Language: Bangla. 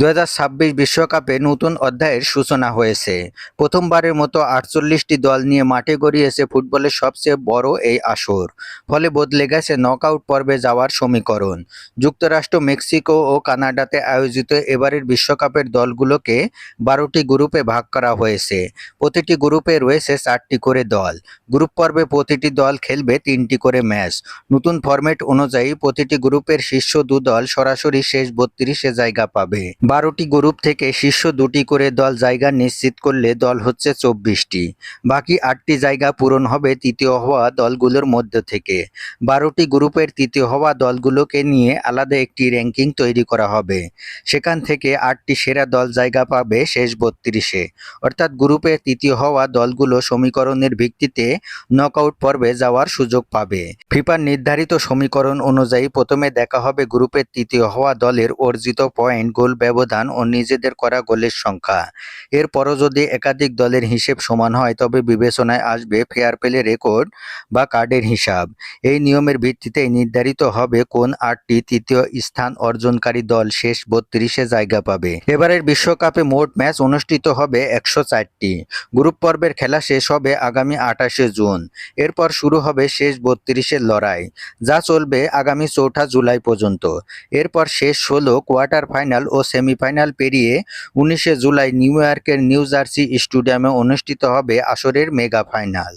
2026 বিশ্বকাপে নতুন অধ্যায়ের সূচনা হয়েছে। প্রথমবারের মতো 48টি দল নিয়ে মাঠে গড়িয়েছে ফুটবলের সবচেয়ে বড় এই আসর। ফলে বদলে গেছে নকআউট পর্বে যাওয়ার সমীকরণ। যুক্তরাষ্ট্র, মেক্সিকো ও কানাডাতে আয়োজিত এবারের বিশ্বকাপের দলগুলোকে 12টি গ্রুপে ভাগ করা হয়েছে। প্রতিটি গ্রুপে রয়েছে 4টি করে দল। গ্রুপ পর্বে প্রতিটি দল খেলবে 3টি করে ম্যাচ। নতুন ফরম্যাট অনুযায়ী প্রতিটি গ্রুপের শীর্ষ 2 দল সরাসরি শেষ 32-এ জায়গা পাবে। 12টি গ্রুপ থেকে শীর্ষ 2টি করে দল জায়গা নিশ্চিত করলে দল হচ্ছে 24টি। বাকি 8টি জায়গা পূরণ হবে তৃতীয় হওয়া দলগুলোর মধ্য থেকে। 12টি গ্রুপের তৃতীয় হওয়া দলগুলোকে নিয়ে আলাদা একটি র্যাঙ্কিং তৈরি করা হবে। সেখান থেকে 8টি সেরা দল জায়গা পাবে শেষ 32-এ। অর্থাৎ গ্রুপে তৃতীয় হওয়া দলগুলো সমীকরণের ভিত্তিতে নকআউট পর্বে যাওয়ার সুযোগ পাবে। ফিফার নির্ধারিত সমীকরণ অনুযায়ী প্রথমে দেখা হবে গ্রুপের তৃতীয় হওয়া দলের অর্জিত পয়েন্ট, গোল ব্যবধান ও নিজেদের করা গোলের সংখ্যা। এরপরও যদি একাধিক দলের হিসেব সমান হয় তবে বিবেচনায় আসবে ফেয়ার প্লে রেকর্ড বা কার্ডের হিসাব। এই নিয়মের ভিত্তিতে নির্ধারিত হবে কোন 8টি তৃতীয় স্থান অর্জনকারী দল শেষ 32-এ জায়গা পাবে। এবারের বিশ্বকাপে মোট ম্যাচ অনুষ্ঠিত হবে 104টি। গ্রুপ পর্বের খেলা শেষ হবে আগামী 28শে জুন। এরপর শুরু হবে শেষ 32-এর লড়াই, যা চলবে আগামী 4 জুলাই পর্যন্ত। এরপর শেষ 16 কোয়ার্টার ফাইনাল ও সেমিফাইনাল পেরিয়ে 19শে জুলাই নিউ ইয়র্কের নিউ জার্সি স্টেডিয়ামে অনুষ্ঠিত হবে আসরের মেগা ফাইনাল।